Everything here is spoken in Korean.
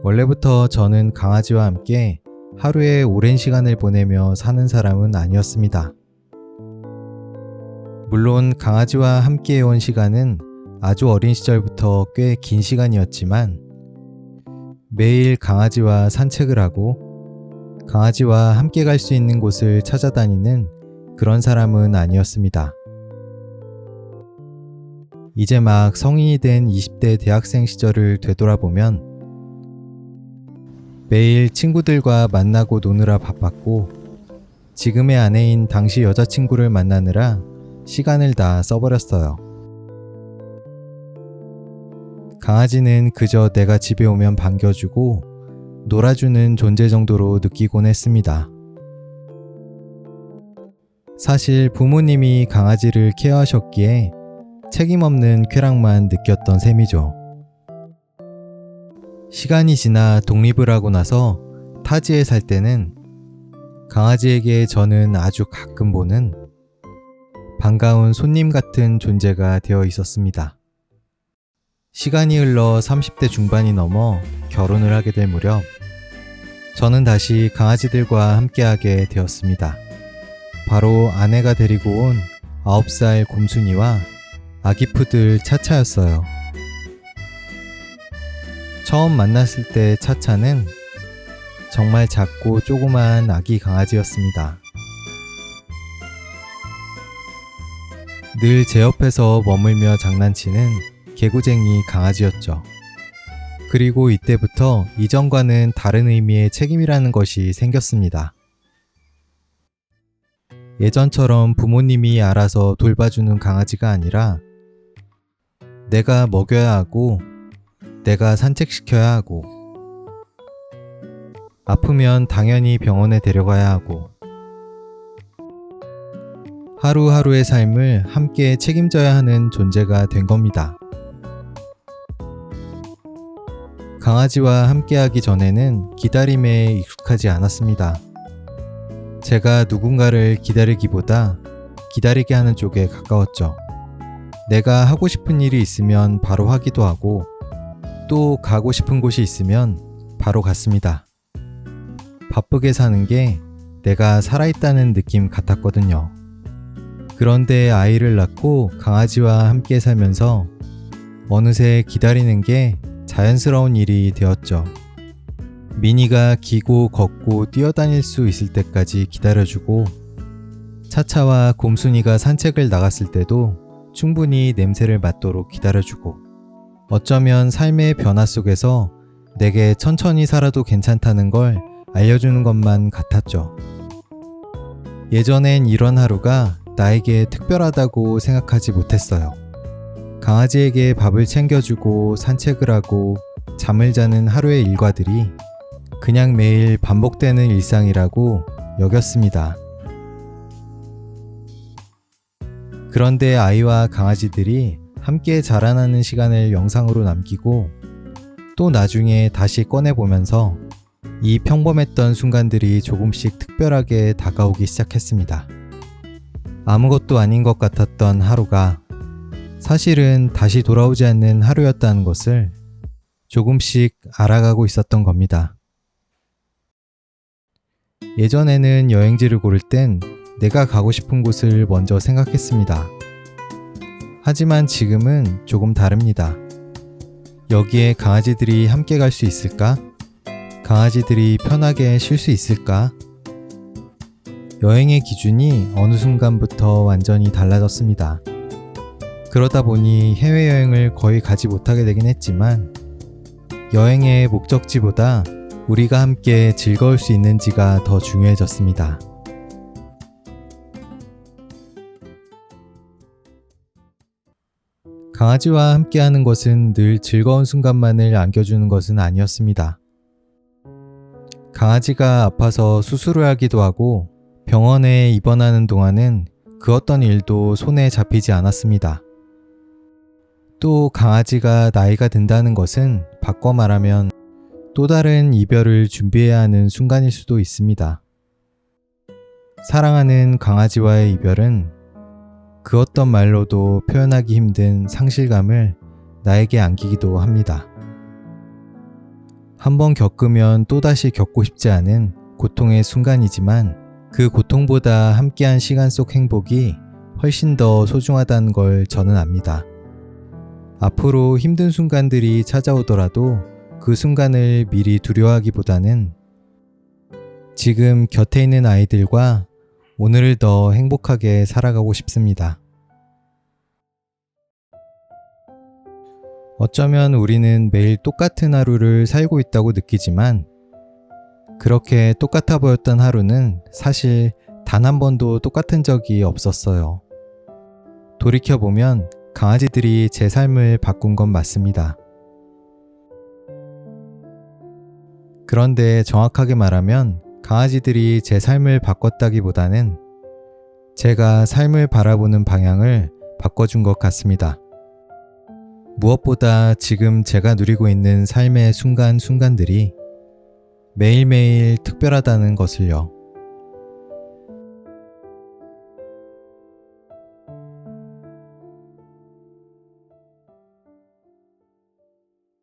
원래부터 저는 강아지와 함께 하루에 오랜 시간을 보내며 사는 사람은 아니었습니다. 물론 강아지와 함께해온 시간은 아주 어린 시절부터 꽤 긴 시간이었지만 매일 강아지와 산책을 하고 강아지와 함께 갈 수 있는 곳을 찾아다니는 그런 사람은 아니었습니다. 이제 막 성인이 된 20대 대학생 시절을 되돌아보면 매일 친구들과 만나고 노느라 바빴고 지금의 아내인 당시 여자친구를 만나느라 시간을 다 써버렸어요. 강아지는 그저 내가 집에 오면 반겨주고 놀아주는 존재 정도로 느끼곤 했습니다. 사실 부모님이 강아지를 케어하셨기에 책임없는 쾌락만 느꼈던 셈이죠. 시간이 지나 독립을 하고 나서 타지에 살 때는 강아지에게 저는 아주 가끔 보는 반가운 손님 같은 존재가 되어 있었습니다. 시간이 흘러 30대 중반이 넘어 결혼을 하게 될 무렵 저는 다시 강아지들과 함께하게 되었습니다. 바로 아내가 데리고 온 9살 곰순이와 아기 푸들 차차였어요. 처음 만났을 때 차차는 정말 작고 조그만 아기 강아지였습니다. 늘 제 옆에서 머물며 장난치는 개구쟁이 강아지였죠. 그리고 이때부터 이전과는 다른 의미의 책임이라는 것이 생겼습니다. 예전처럼 부모님이 알아서 돌봐주는 강아지가 아니라 내가 먹여야 하고 내가 산책시켜야 하고 아프면 당연히 병원에 데려가야 하고 하루하루의 삶을 함께 책임져야 하는 존재가 된 겁니다. 강아지와 함께하기 전에는 기다림에 익숙하지 않았습니다. 제가 누군가를 기다리기보다 기다리게 하는 쪽에 가까웠죠. 내가 하고 싶은 일이 있으면 바로 하기도 하고 또 가고 싶은 곳이 있으면 바로 갔습니다. 바쁘게 사는 게 내가 살아있다는 느낌 같았거든요. 그런데 아이를 낳고 강아지와 함께 살면서 어느새 기다리는 게 자연스러운 일이 되었죠. 미니가 기고 걷고 뛰어다닐 수 있을 때까지 기다려주고 차차와 곰순이가 산책을 나갔을 때도 충분히 냄새를 맡도록 기다려주고 어쩌면 삶의 변화 속에서 내게 천천히 살아도 괜찮다는 걸 알려주는 것만 같았죠. 예전엔 이런 하루가 나에게 특별하다고 생각하지 못했어요. 강아지에게 밥을 챙겨주고 산책을 하고 잠을 자는 하루의 일과들이 그냥 매일 반복되는 일상이라고 여겼습니다. 그런데 아이와 강아지들이 함께 자라나는 시간을 영상으로 남기고 또 나중에 다시 꺼내보면서 이 평범했던 순간들이 조금씩 특별하게 다가오기 시작했습니다. 아무것도 아닌 것 같았던 하루가 사실은 다시 돌아오지 않는 하루였다는 것을 조금씩 알아가고 있었던 겁니다. 예전에는 여행지를 고를 땐 내가 가고 싶은 곳을 먼저 생각했습니다. 하지만 지금은 조금 다릅니다. 여기에 강아지들이 함께 갈 수 있을까? 강아지들이 편하게 쉴 수 있을까? 여행의 기준이 어느 순간부터 완전히 달라졌습니다. 그러다 보니 해외여행을 거의 가지 못하게 되긴 했지만 여행의 목적지보다 우리가 함께 즐거울 수 있는지가 더 중요해졌습니다. 강아지와 함께하는 것은 늘 즐거운 순간만을 안겨주는 것은 아니었습니다. 강아지가 아파서 수술을 하기도 하고 병원에 입원하는 동안은 그 어떤 일도 손에 잡히지 않았습니다. 또 강아지가 나이가 든다는 것은 바꿔 말하면 또 다른 이별을 준비해야 하는 순간일 수도 있습니다. 사랑하는 강아지와의 이별은 그 어떤 말로도 표현하기 힘든 상실감을 나에게 안기기도 합니다. 한번 겪으면 또다시 겪고 싶지 않은 고통의 순간이지만 그 고통보다 함께한 시간 속 행복이 훨씬 더 소중하다는 걸 저는 압니다. 앞으로 힘든 순간들이 찾아오더라도 그 순간을 미리 두려워하기보다는 지금 곁에 있는 아이들과 오늘을 더 행복하게 살아가고 싶습니다. 어쩌면 우리는 매일 똑같은 하루를 살고 있다고 느끼지만 그렇게 똑같아 보였던 하루는 사실 단 한 번도 똑같은 적이 없었어요. 돌이켜보면 강아지들이 제 삶을 바꾼 건 맞습니다. 그런데 정확하게 말하면 강아지들이 제 삶을 바꿨다기보다는 제가 삶을 바라보는 방향을 바꿔준 것 같습니다. 무엇보다 지금 제가 누리고 있는 삶의 순간순간들이 매일매일 특별하다는 것을요.